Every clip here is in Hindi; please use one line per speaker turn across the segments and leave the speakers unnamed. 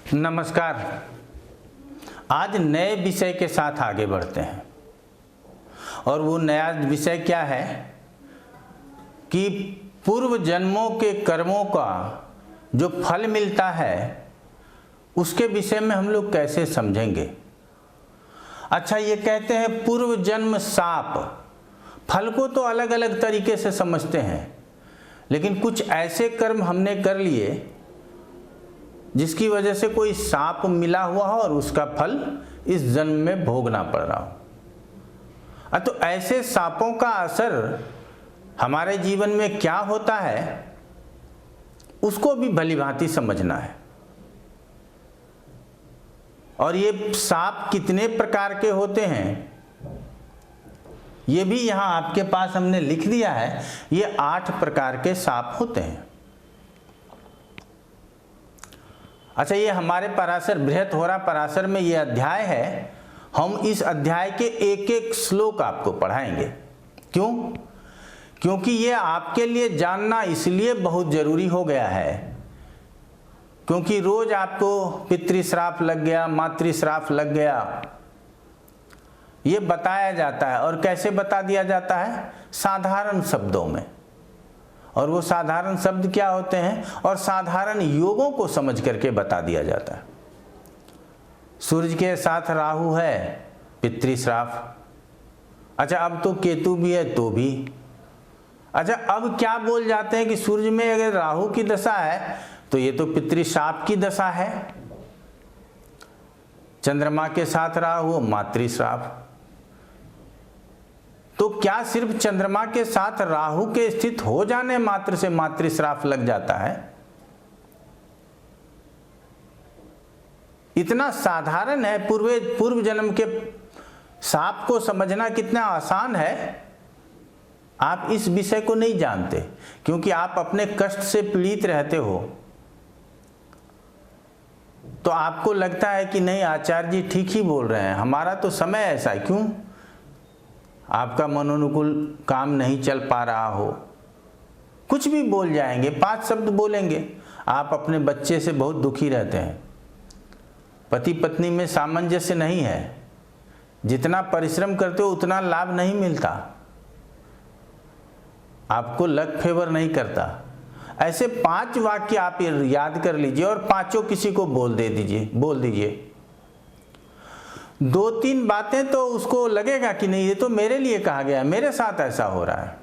नमस्कार। आज नए विषय के साथ आगे बढ़ते हैं और वो नया विषय क्या है कि पूर्व जन्मों के कर्मों का जो फल मिलता है उसके विषय में हम लोग कैसे समझेंगे। अच्छा, ये कहते हैं पूर्व जन्म साप। फल को तो अलग अलग तरीके से समझते हैं, लेकिन कुछ ऐसे कर्म हमने कर लिए जिसकी वजह से कोई साप मिला हुआ हो और उसका फल इस जन्म में भोगना पड़ रहा हो। तो ऐसे सापों का असर हमारे जीवन में क्या होता है उसको भी भलीभांति समझना है। और ये सांप कितने प्रकार के होते हैं ये भी यहां आपके पास हमने लिख दिया है। ये 8 प्रकार के सांप होते हैं। अच्छा, ये हमारे पराशर बृहत होरा पराशर में ये अध्याय है। हम इस अध्याय के एक एक श्लोक आपको पढ़ाएंगे। क्यों? क्योंकि ये आपके लिए जानना इसलिए बहुत जरूरी हो गया है क्योंकि रोज आपको पितृश्राप लग गया, मातृश्राप लग गया, ये बताया जाता है। और कैसे बता दिया जाता है? साधारण शब्दों में। और वो साधारण शब्द क्या होते हैं और साधारण योगों को समझ करके बता दिया जाता है। सूर्य के साथ राहु है, पितृश्राप। अच्छा, अब तो केतु भी है तो भी। अच्छा, अब क्या बोल जाते हैं कि सूर्य में अगर राहु की दशा है तो ये तो पितृश्राप की दशा है। चंद्रमा के साथ राहु, मातृश्राप। तो क्या सिर्फ चंद्रमा के साथ राहु के स्थित हो जाने मात्र से मातृश्राप लग जाता है? इतना साधारण है। पूर्व जन्म के सांप को समझना कितना आसान है। आप इस विषय को नहीं जानते क्योंकि आप अपने कष्ट से पीड़ित रहते हो। तो आपको लगता है कि नहीं, आचार्य जी ठीक ही बोल रहे हैं, हमारा तो समय ऐसा है। क्यों? आपका मनोनुकूल काम नहीं चल पा रहा हो, कुछ भी बोल जाएंगे, 5 शब्द बोलेंगे। आप अपने बच्चे से बहुत दुखी रहते हैं, पति पत्नी में सामंजस्य नहीं है, जितना परिश्रम करते हो उतना लाभ नहीं मिलता, आपको लक फेवर नहीं करता। ऐसे 5 वाक्य आप याद कर लीजिए और पांचों किसी को बोल दीजिए। 2-3 बातें तो उसको लगेगा कि नहीं, ये तो मेरे लिए कहा गया है, मेरे साथ ऐसा हो रहा है।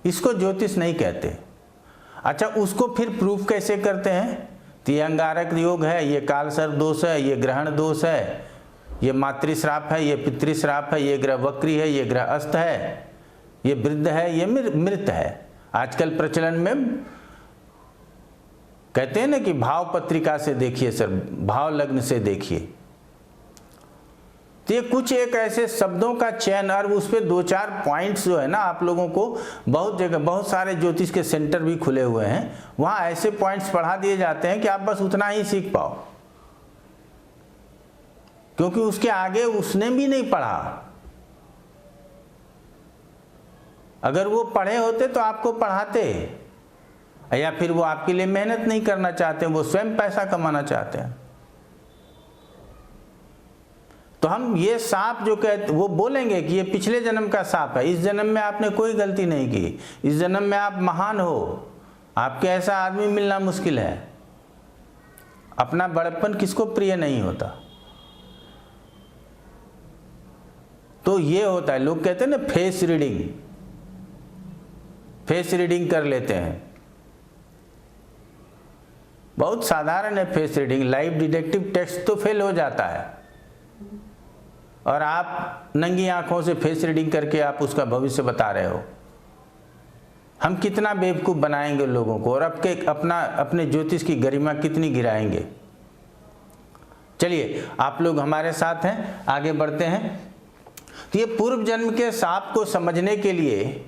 इसको ज्योतिष नहीं कहते। अच्छा, उसको फिर प्रूफ कैसे करते हैं? तो ये अंगारक योग है, ये कालसर्प दोष है, ये ग्रहण दोष है, ये मातृश्राप है, ये पितृश्राप है, ये ग्रह वक्री है, ये ग्रह अस्त है, ये वृद्ध है, ये मृत है। आजकल प्रचलन में कहते हैं ना कि भाव पत्रिका से देखिए सर, भाव लग्न से देखिए। तो ये कुछ एक ऐसे शब्दों का चयन और उस पर 2-4 पॉइंट्स जो है ना, आप लोगों को बहुत जगह, बहुत सारे ज्योतिष के सेंटर भी खुले हुए हैं, वहां ऐसे पॉइंट्स पढ़ा दिए जाते हैं कि आप बस उतना ही सीख पाओ, क्योंकि उसके आगे उसने भी नहीं पढ़ा। अगर वो पढ़े होते तो आपको पढ़ाते, या फिर वो आपके लिए मेहनत नहीं करना चाहते, वो स्वयं पैसा कमाना चाहते हैं। तो हम ये सांप जो कहते, वो बोलेंगे कि ये पिछले जन्म का सांप है, इस जन्म में आपने कोई गलती नहीं की, इस जन्म में आप महान हो, आपके ऐसा आदमी मिलना मुश्किल है। अपना बड़प्पन किसको प्रिय नहीं होता। तो ये होता है, लोग कहते हैं ना फेस रीडिंग कर लेते हैं। बहुत साधारण है face reading. Live detective test तो फेल हो जाता है और आप नंगी आंखों से फेस रीडिंग करके आप उसका भविष्य बता रहे हो। हम कितना बेवकूफ़ बनाएंगे लोगों को और अपने ज्योतिष की गरिमा कितनी गिराएंगे। चलिए, आप लोग हमारे साथ हैं, आगे बढ़ते हैं। तो ये पूर्व जन्म के सांप को समझने के लिए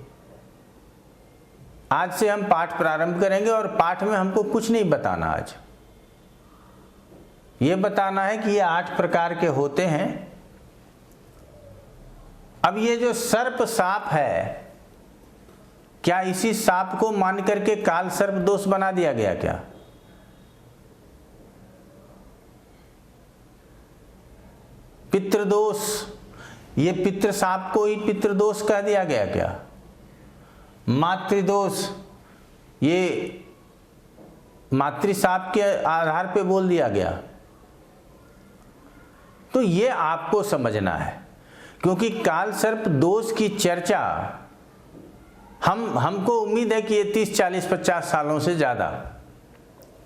आज से हम पाठ प्रारंभ करेंगे और पाठ में हमको कुछ नहीं बताना। आज ये बताना है कि ये 8 प्रकार के होते हैं। अब ये जो सर्प सांप है, क्या इसी सांप को मान करके काल सर्प दोष बना दिया गया क्या? पितृदोष, ये पितृशाप को ही पितृदोष कह दिया गया क्या? मातृदोष, ये मातृशाप के आधार पे बोल दिया गया। तो ये आपको समझना है, क्योंकि काल सर्प दोष की चर्चा हमको उम्मीद है कि ये 30, 40, 50 सालों से ज़्यादा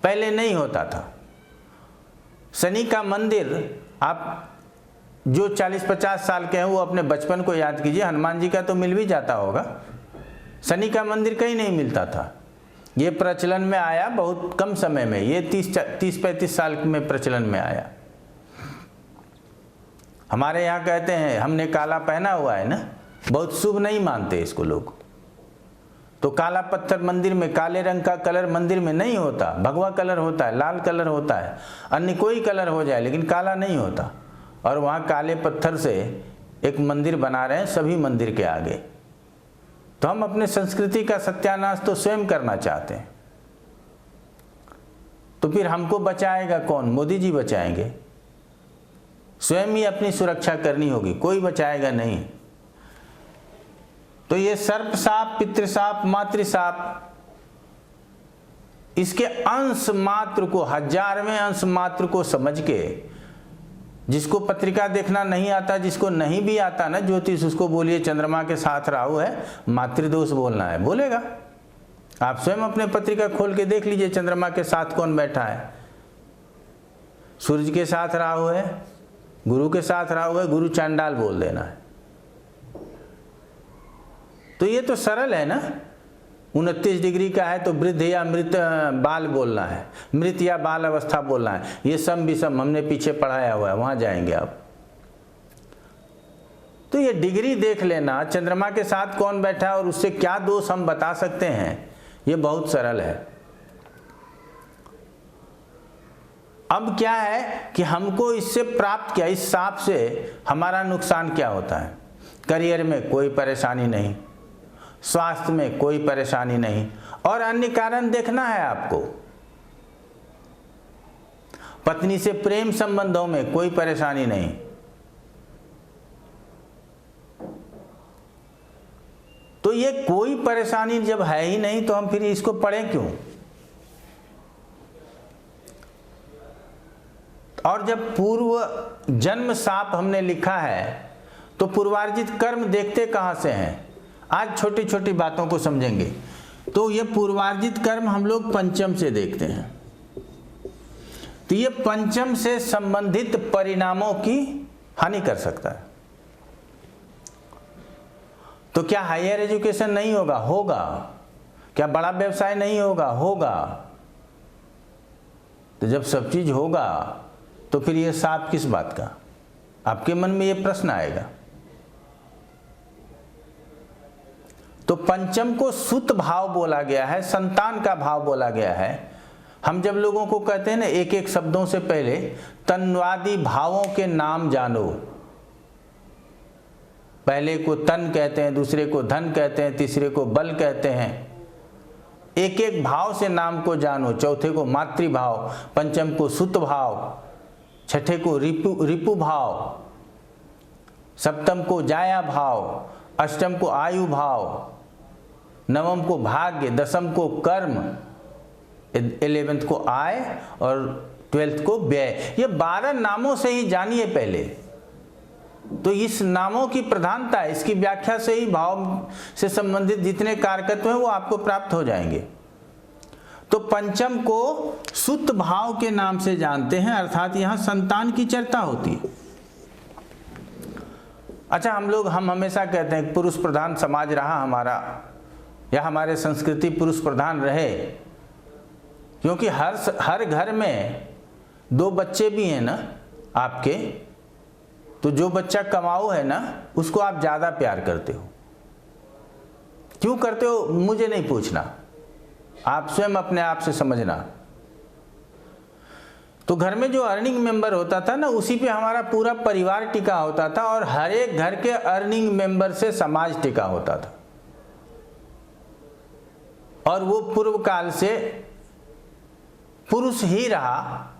पहले नहीं होता था। शनि का मंदिर, आप जो 40-50 साल के हैं वो अपने बचपन को याद कीजिए, हनुमान जी का तो मिल भी जाता होगा, शनि का मंदिर कहीं नहीं मिलता था। ये प्रचलन में आया बहुत कम समय में, ये 30-35 साल में प्रचलन में आया। हमारे यहाँ कहते हैं हमने काला पहना हुआ है ना, बहुत शुभ नहीं मानते इसको लोग। तो काला पत्थर मंदिर में, काले रंग का कलर मंदिर में नहीं होता, भगवा कलर होता है, लाल कलर होता है, अन्य कोई कलर हो जाए लेकिन काला नहीं होता। और वहाँ काले पत्थर से एक मंदिर बना रहे हैं सभी मंदिर के आगे। तो हम अपने संस्कृति का सत्यानाश तो स्वयं करना चाहते हैं। तो फिर हमको बचाएगा कौन? मोदी जी बचाएंगे। स्वयं ही अपनी सुरक्षा करनी होगी, कोई बचाएगा नहीं। तो ये सर्प साप, पितृसाप, मातृसाप, इसके अंश मात्र को, 1000वें अंश मात्र को समझ के, जिसको पत्रिका देखना नहीं आता, जिसको नहीं भी आता ना ज्योतिष, उसको बोलिए चंद्रमा के साथ राहु है, मातृदोष बोलना है, बोलेगा। आप स्वयं अपने पत्रिका खोल के देख लीजिए चंद्रमा के साथ कौन बैठा है। सूर्य के साथ राहु है, गुरु के साथ राहु है, गुरु चांडाल बोल देना है। तो ये तो सरल है ना। 29 डिग्री का है तो वृद्ध या मृत बाल बोलना है, मृत या बाल अवस्था बोलना है। ये सम विषम हमने पीछे पढ़ाया हुआ है, वहां जाएंगे आप। तो ये डिग्री देख लेना, चंद्रमा के साथ कौन बैठा है और उससे क्या दोष हम बता सकते हैं, ये बहुत सरल है। अब क्या है कि हमको इससे प्राप्त क्या, इस सांप से हमारा नुकसान क्या होता है? करियर में कोई परेशानी नहीं, स्वास्थ्य में कोई परेशानी नहीं, और अन्य कारण देखना है आपको। पत्नी से प्रेम संबंधों में कोई परेशानी नहीं। तो ये कोई परेशानी जब है ही नहीं तो हम फिर इसको पढ़ें क्यों? और जब पूर्व जन्म साप हमने लिखा है तो पूर्वार्जित कर्म देखते कहां से हैं? आज छोटी छोटी बातों को समझेंगे। तो ये पूर्वार्जित कर्म हम लोग पंचम से देखते हैं। तो ये पंचम से संबंधित परिणामों की हानि कर सकता है। तो क्या हायर एजुकेशन नहीं होगा? होगा। क्या बड़ा व्यवसाय नहीं होगा? होगा। तो जब सब चीज होगा तो फिर ये साप किस बात का? आपके मन में ये प्रश्न आएगा। तो पंचम को सुत भाव बोला गया है, संतान का भाव बोला गया है। हम जब लोगों को कहते हैं ना, एक एक शब्दों से पहले तन्वादी भावों के नाम जानो। पहले को तन कहते हैं, दूसरे को धन कहते हैं, तीसरे को बल कहते हैं। एक एक भाव से नाम को जानो। चौथे को मातृभाव, पंचम को सुत भाव, छठे को रिपु भाव, सप्तम को जाया भाव, अष्टम को आयु भाव, नवम को भाग्य, दसम को कर्म, 11th को आय और 12th को व्यय। ये 12 नामों से ही जानिए पहले। तो इस नामों की प्रधानता, इसकी व्याख्या से ही भाव से संबंधित जितने कारकत्व हैं वो आपको प्राप्त हो जाएंगे। तो पंचम को सुत भाव के नाम से जानते हैं, अर्थात यहां संतान की चर्चा होती है। अच्छा, हम हमेशा कहते हैं पुरुष प्रधान समाज रहा हमारा, या हमारे संस्कृति पुरुष प्रधान रहे, क्योंकि हर घर में 2 बच्चे भी हैं ना आपके। तो जो बच्चा कमाऊ है ना, उसको आप ज़्यादा प्यार करते हो। क्यों करते हो मुझे नहीं पूछना, आप स्वयं अपने आप से समझना। तो घर में जो अर्निंग मेंबर होता था ना, उसी पे हमारा पूरा परिवार टिका होता था, और हर एक घर के अर्निंग मेंबर से समाज टिका होता था। और वो पूर्व काल से पुरुष ही रहा,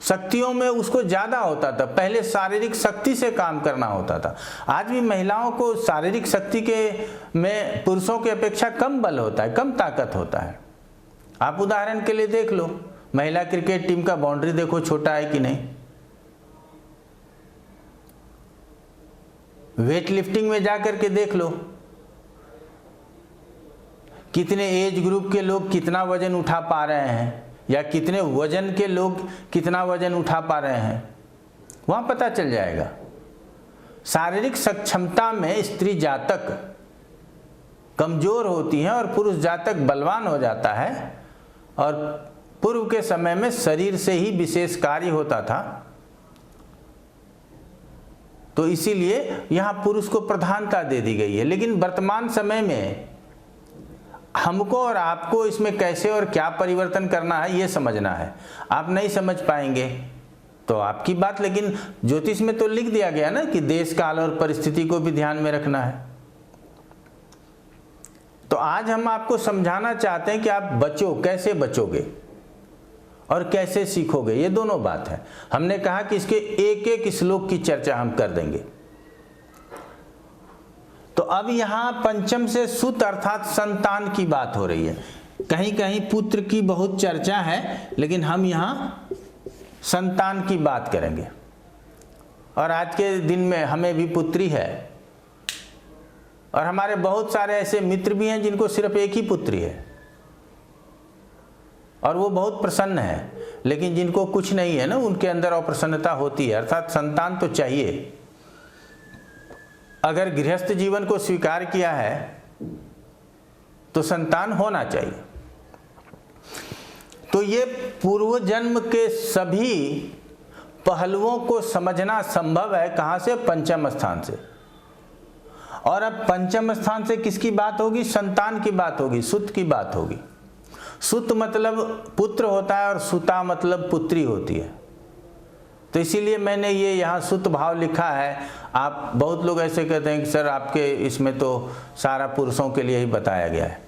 शक्तियों में उसको ज़्यादा होता था। पहले शारीरिक शक्ति से काम करना होता था। आज भी महिलाओं को शारीरिक शक्ति के में पुरुषों की अपेक्षा कम बल होता है, कम ताकत होता है। आप उदाहरण के लिए देख लो, महिला क्रिकेट टीम का बाउंड्री देखो छोटा है कि नहीं। वेट लिफ्टिंग में जाकर के देख लो, कितने एज ग्रुप के लोग कितना वजन उठा पा रहे हैं, या कितने वजन के लोग कितना वजन उठा पा रहे हैं, वहाँ पता चल जाएगा। शारीरिक सक्षमता में स्त्री जातक कमज़ोर होती हैं और पुरुष जातक बलवान हो जाता है। और पूर्व के समय में शरीर से ही विशेष कार्य होता था, तो इसीलिए यहाँ पुरुष को प्रधानता दे दी गई है। लेकिन वर्तमान समय में हमको और आपको इसमें कैसे और क्या परिवर्तन करना है ये समझना है। आप नहीं समझ पाएंगे तो आपकी बात, लेकिन ज्योतिष में तो लिख दिया गया ना कि देश काल और परिस्थिति को भी ध्यान में रखना है। तो आज हम आपको समझाना चाहते हैं कि आप बचो, कैसे बचोगे और कैसे सीखोगे, ये दोनों बात है। हमने कहा कि इसके एक एक श्लोक की चर्चा हम कर देंगे। तो अब यहाँ पंचम से सुत अर्थात संतान की बात हो रही है। कहीं कहीं पुत्र की बहुत चर्चा है, लेकिन हम यहाँ संतान की बात करेंगे। और आज के दिन में हमें भी पुत्री है, और हमारे बहुत सारे ऐसे मित्र भी हैं जिनको सिर्फ एक ही पुत्री है और वो बहुत प्रसन्न है। लेकिन जिनको कुछ नहीं है ना, उनके अंदर अप्रसन्नता होती है। अर्थात संतान तो चाहिए। अगर गृहस्थ जीवन को स्वीकार किया है तो संतान होना चाहिए। तो ये पूर्व जन्म के सभी पहलुओं को समझना संभव है। कहाँ से? पंचम स्थान से। और अब पंचम स्थान से किसकी बात होगी? संतान की बात होगी, सुत की बात होगी। सुत मतलब पुत्र होता है और सुता मतलब पुत्री होती है। तो इसीलिए मैंने ये यहाँ सुत भाव लिखा है। आप बहुत लोग ऐसे कहते हैं कि सर आपके इसमें तो सारा पुरुषों के लिए ही बताया गया है।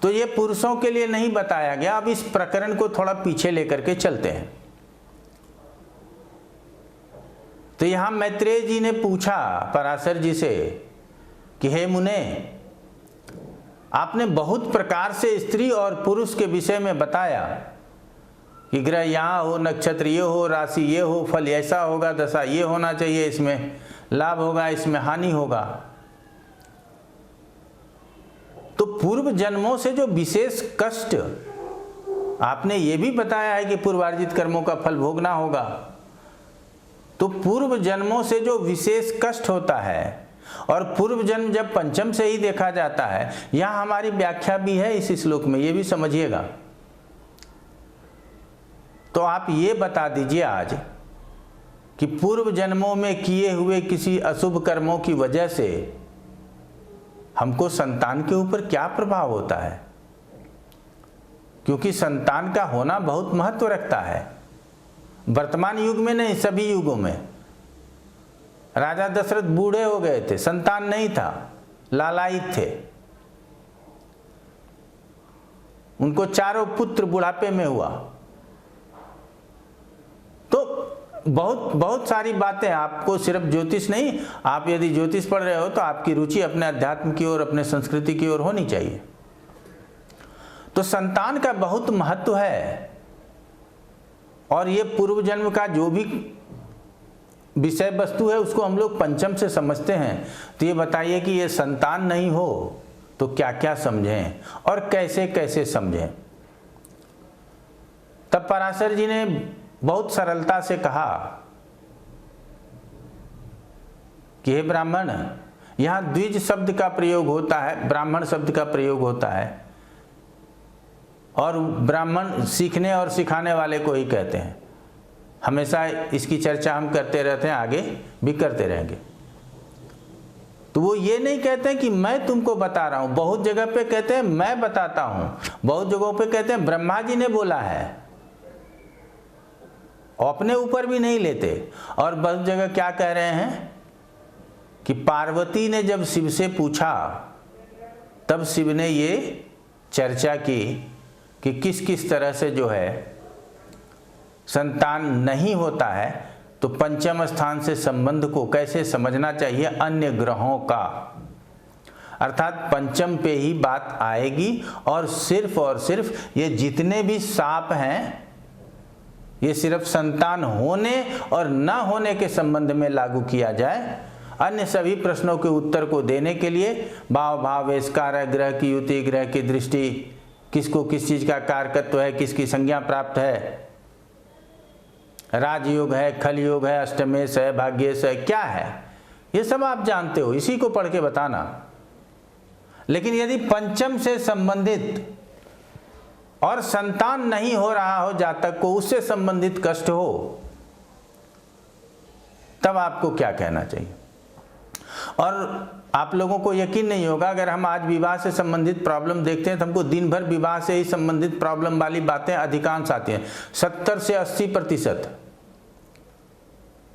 तो ये पुरुषों के लिए नहीं बताया गया। अब इस प्रकरण को थोड़ा पीछे लेकर के चलते हैं। तो यहाँ मैत्रेय जी ने पूछा पराशर जी से कि हे मुने, आपने बहुत प्रकार से स्त्री और पुरुष के विषय में बताया कि ग्रह यहाँ हो, नक्षत्र ये हो, राशि ये हो, फल ऐसा होगा, दशा ये होना चाहिए, इसमें लाभ होगा, इसमें हानि होगा। तो पूर्व जन्मों से जो विशेष कष्ट आपने ये भी बताया है कि पूर्वार्जित कर्मों का फल भोगना होगा। तो पूर्व जन्मों से जो विशेष कष्ट होता है, और पूर्व जन्म जब पंचम से ही देखा जाता है, यहाँ हमारी व्याख्या भी है इस श्लोक में, ये भी समझिएगा। तो आप ये बता दीजिए आज कि पूर्व जन्मों में किए हुए किसी अशुभ कर्मों की वजह से हमको संतान के ऊपर क्या प्रभाव होता है। क्योंकि संतान का होना बहुत महत्व रखता है। वर्तमान युग में नहीं, सभी युगों में। राजा दशरथ बूढ़े हो गए थे, संतान नहीं था, लालायित थे। उनको चारों पुत्र बुढ़ापे में हुआ। तो बहुत सारी बातें, आपको सिर्फ ज्योतिष नहीं, आप यदि ज्योतिष पढ़ रहे हो तो आपकी रुचि अपने अध्यात्म की ओर, अपने संस्कृति की ओर होनी चाहिए। तो संतान का बहुत महत्व है। और ये पूर्व जन्म का जो भी विषय वस्तु है उसको हम लोग पंचम से समझते हैं। तो ये बताइए कि ये संतान नहीं हो तो क्या क्या समझें और कैसे कैसे समझें। तब पराशर जी ने बहुत सरलता से कहा कि हे ब्राह्मण, यहाँ द्विज शब्द का प्रयोग होता है, ब्राह्मण शब्द का प्रयोग होता है। और ब्राह्मण सीखने और सिखाने वाले को ही कहते हैं। हमेशा इसकी चर्चा हम करते रहते हैं, आगे भी करते रहेंगे। तो वो ये नहीं कहते हैं कि मैं तुमको बता रहा हूँ। बहुत जगह पे कहते हैं मैं बताता हूँ, बहुत जगहों पे कहते हैं ब्रह्मा जी ने बोला है। अपने ऊपर भी नहीं लेते। और बहुत जगह क्या कह रहे हैं कि पार्वती ने जब शिव से पूछा तब शिव ने ये चर्चा की कि किस किस तरह से जो है संतान नहीं होता है तो पंचम स्थान से संबंध को कैसे समझना चाहिए? अन्य ग्रहों का, अर्थात पंचम पे ही बात आएगी और सिर्फ ये जितने भी शाप हैं ये सिर्फ संतान होने और न होने के संबंध में लागू किया जाए। अन्य सभी प्रश्नों के उत्तर को देने के लिए भाव भावेश कारक, ग्रह की युति, ग्रह की दृष्टि, किसको किस चीज का कारकत्व है, किसकी संज्ञा प्राप्त है, राजयोग है, खल योग है, अष्टमेश है, भाग्येश है, क्या है, ये सब आप जानते हो, इसी को पढ़ के बताना। लेकिन यदि पंचम से संबंधित और संतान नहीं हो रहा हो जातक को, उससे संबंधित कष्ट हो, तब आपको क्या कहना चाहिए? और आप लोगों को यकीन नहीं होगा, अगर हम आज विवाह से संबंधित प्रॉब्लम देखते हैं तो हमको दिन भर विवाह से ही संबंधित प्रॉब्लम वाली बातें अधिकांश आती हैं, 70 से 80%।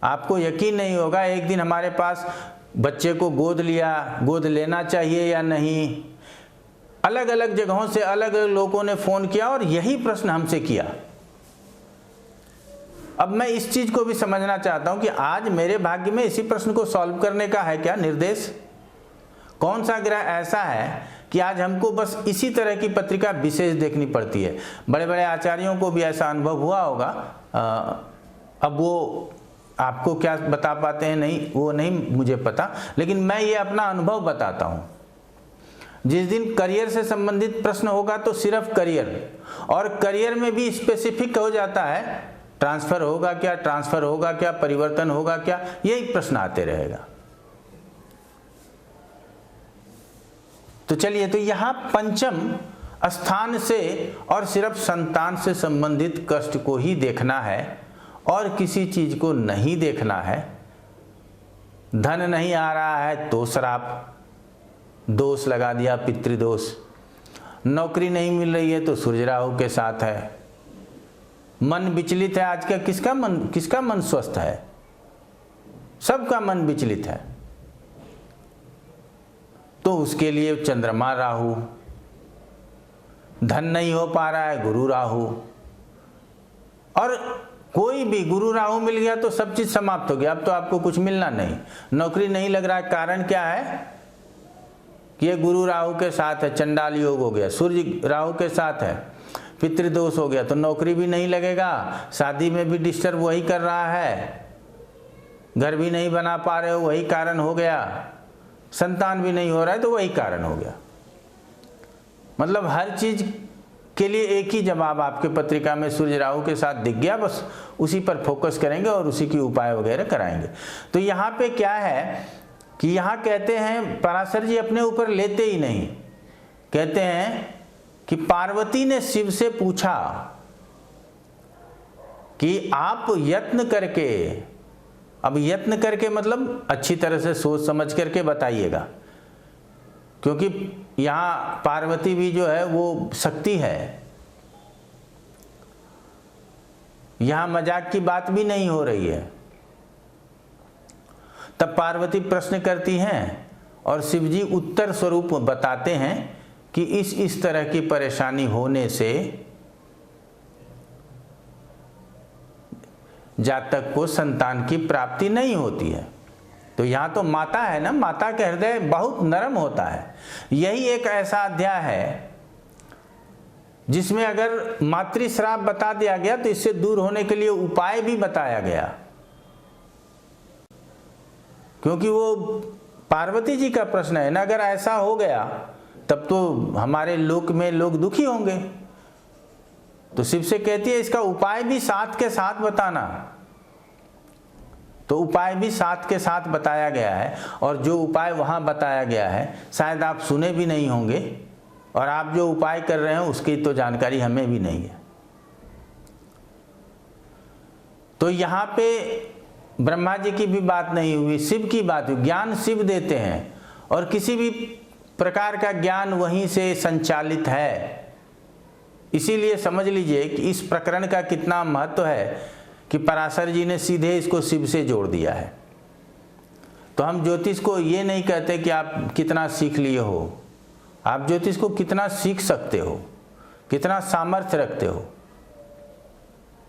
आपको यकीन नहीं होगा, एक दिन हमारे पास बच्चे को गोद लिया, गोद लेना चाहिए या नहीं, अलग अलग जगहों से अलग अलग लोगों ने फ़ोन किया और यही प्रश्न हमसे किया। अब मैं इस चीज़ को भी समझना चाहता हूं कि आज मेरे भाग्य में इसी प्रश्न को सॉल्व करने का है क्या निर्देश? कौन सा ग्रह ऐसा है कि आज हमको बस इसी तरह की पत्रिका विशेष देखनी पड़ती है? बड़े बड़े आचार्यों को भी ऐसा अनुभव हुआ होगा, अब वो आपको क्या बता पाते हैं नहीं, वो नहीं मुझे पता, लेकिन मैं ये अपना अनुभव बताता हूँ। जिस दिन करियर से संबंधित प्रश्न होगा तो सिर्फ करियर, और करियर में भी स्पेसिफिक हो जाता है, ट्रांसफर होगा क्या, ट्रांसफर होगा क्या, परिवर्तन होगा क्या, यही प्रश्न आते रहेगा। तो चलिए, तो यहाँ पंचम स्थान से और सिर्फ संतान से संबंधित कष्ट को ही देखना है और किसी चीज को नहीं देखना है। धन नहीं आ रहा है तो श्राप, दोष लगा दिया, पितृदोष। नौकरी नहीं मिल रही है तो सूर्य राहु के साथ है। मन विचलित है आज का, किसका मन स्वस्थ है? सबका मन विचलित है, तो उसके लिए चंद्रमा राहु। धन नहीं हो पा रहा है, गुरु राहु। और कोई भी गुरु राहु मिल गया तो सब चीज समाप्त हो गया, अब तो आपको कुछ मिलना नहीं। नौकरी नहीं लग रहा है, कारण क्या है कि ये गुरु राहु के साथ है, चंडाल योग हो गया, सूर्य राहु के साथ है, पितृदोष हो गया, तो नौकरी भी नहीं लगेगा, शादी में भी डिस्टर्ब वही कर रहा है, घर भी नहीं बना पा रहे हो वही कारण हो गया, संतान भी नहीं हो रहा है तो वही कारण हो गया। मतलब हर चीज के लिए एक ही जवाब आपके पत्रिका में सूर्य राहु के साथ दिख गया, बस उसी पर फोकस करेंगे और उसी की उपाय वगैरह कराएंगे। तो यहाँ पे क्या है कि यहाँ कहते हैं पराशर जी अपने ऊपर लेते ही नहीं, कहते हैं कि पार्वती ने शिव से पूछा कि आप यत्न करके, अब यत्न करके मतलब अच्छी तरह से सोच समझ करके बताइएगा, क्योंकि यहाँ पार्वती भी जो है वो शक्ति है, यहाँ मजाक की बात भी नहीं हो रही है। तब पार्वती प्रश्न करती हैं और शिवजी उत्तर स्वरूप बताते हैं कि इस तरह की परेशानी होने से जातक को संतान की प्राप्ति नहीं होती है। तो यहाँ तो माता है ना, माता का हृदय बहुत नरम होता है। यही एक ऐसा अध्याय है जिसमें अगर मातृश्राप बता दिया गया तो इससे दूर होने के लिए उपाय भी बताया गया, क्योंकि वो पार्वती जी का प्रश्न है ना। अगर ऐसा हो गया तब तो हमारे लोक में लोग दुखी होंगे, तो शिव से कहती है इसका उपाय भी साथ के साथ बताना। तो उपाय भी साथ के साथ बताया गया है, और जो उपाय वहां बताया गया है शायद आप सुने भी नहीं होंगे, और आप जो उपाय कर रहे हैं उसकी तो जानकारी हमें भी नहीं है। तो यहाँ पे ब्रह्मा जी की भी बात नहीं हुई, शिव की बात हुई। ज्ञान शिव देते हैं और किसी भी प्रकार का ज्ञान वहीं से संचालित है। इसीलिए समझ लीजिए कि इस प्रकरण का कितना महत्व है कि पराशर जी ने सीधे इसको शिव से जोड़ दिया है। तो हम ज्योतिष को ये नहीं कहते कि आप कितना सीख लिए हो, आप ज्योतिष को कितना सीख सकते हो, कितना सामर्थ्य रखते हो।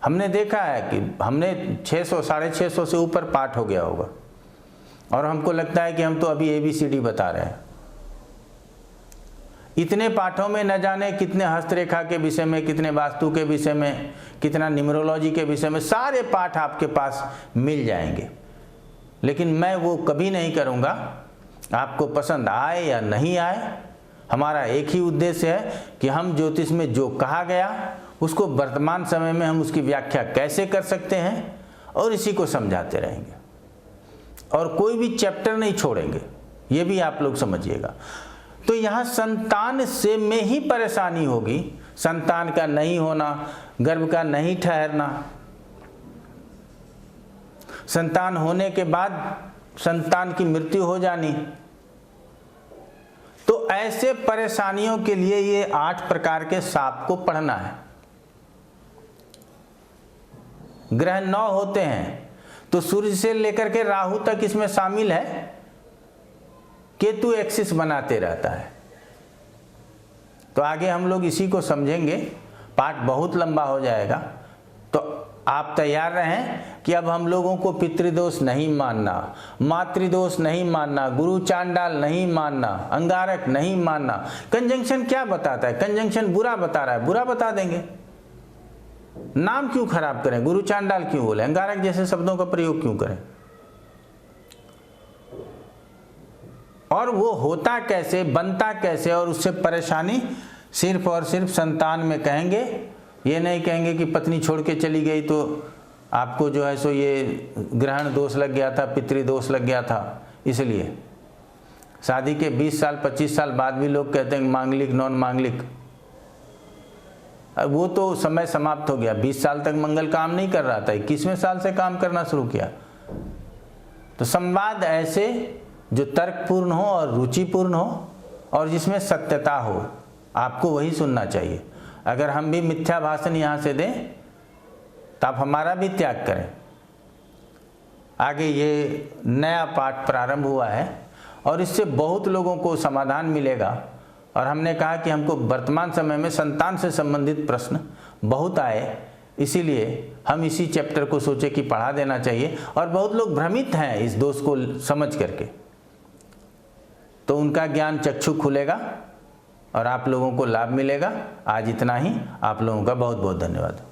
हमने देखा है कि हमने 600 650 से ऊपर पाठ हो गया होगा और हमको लगता है कि हम तो अभी ABCD बता रहे हैं। इतने पाठों में न जाने कितने हस्तरेखा के विषय में, कितने वास्तु के विषय में, कितना न्यूमरोलॉजी के विषय में, सारे पाठ आपके पास मिल जाएंगे। लेकिन मैं वो कभी नहीं करूँगा। आपको पसंद आए या नहीं आए, हमारा एक ही उद्देश्य है कि हम ज्योतिष में जो कहा गया उसको वर्तमान समय में हम उसकी व्याख्या कैसे कर सकते हैं और इसी को समझाते रहेंगे और कोई भी चैप्टर नहीं छोड़ेंगे, ये भी आप लोग समझिएगा। तो यहाँ संतान से में ही परेशानी होगी, संतान का नहीं होना, गर्भ का नहीं ठहरना, संतान होने के बाद संतान की मृत्यु हो जानी। तो ऐसे परेशानियों के लिए ये 8 प्रकार के सांप को पढ़ना है। ग्रह 9 होते हैं, तो सूर्य से लेकर के राहु तक इसमें शामिल है। केतु एक्सिस बनाते रहता है। तो आगे हम लोग इसी को समझेंगे, पाठ बहुत लंबा हो जाएगा। तो आप तैयार रहें कि अब हम लोगों को पितृदोष नहीं मानना, मातृदोष नहीं मानना, गुरु चांडाल नहीं मानना, अंगारक नहीं मानना। कंजंक्शन क्या बताता है? कंजंक्शन बुरा बता रहा है, बुरा बता देंगे। नाम क्यों खराब करें? गुरु चांडाल क्यों बोले? अंगारक जैसे शब्दों का प्रयोग क्यों करें? और वो होता कैसे, बनता कैसे और उससे परेशानी सिर्फ और सिर्फ संतान में कहेंगे। ये नहीं कहेंगे कि पत्नी छोड़ के चली गई तो आपको जो है सो ये ग्रहण दोष लग गया था, पितृदोष लग गया था। इसलिए शादी के 20 साल 25 साल बाद भी लोग कहते हैं मांगलिक नॉन मांगलिक। वो तो समय समाप्त हो गया। 20 साल तक मंगल काम नहीं कर रहा था, 21वें साल से काम करना शुरू किया। तो संवाद ऐसे जो तर्कपूर्ण हो और रुचिपूर्ण हो और जिसमें सत्यता हो, आपको वही सुनना चाहिए। अगर हम भी मिथ्या भाषण यहाँ से दें तो आप हमारा भी त्याग करें। आगे ये नया पाठ प्रारंभ हुआ है और इससे बहुत लोगों को समाधान मिलेगा। और हमने कहा कि हमको वर्तमान समय में संतान से संबंधित प्रश्न बहुत आए, इसीलिए हम इसी चैप्टर को सोचे कि पढ़ा देना चाहिए। और बहुत लोग भ्रमित हैं इस दोष को समझ करके, तो उनका ज्ञान चक्षु खुलेगा और आप लोगों को लाभ मिलेगा। आज इतना ही। आप लोगों का बहुत बहुत धन्यवाद।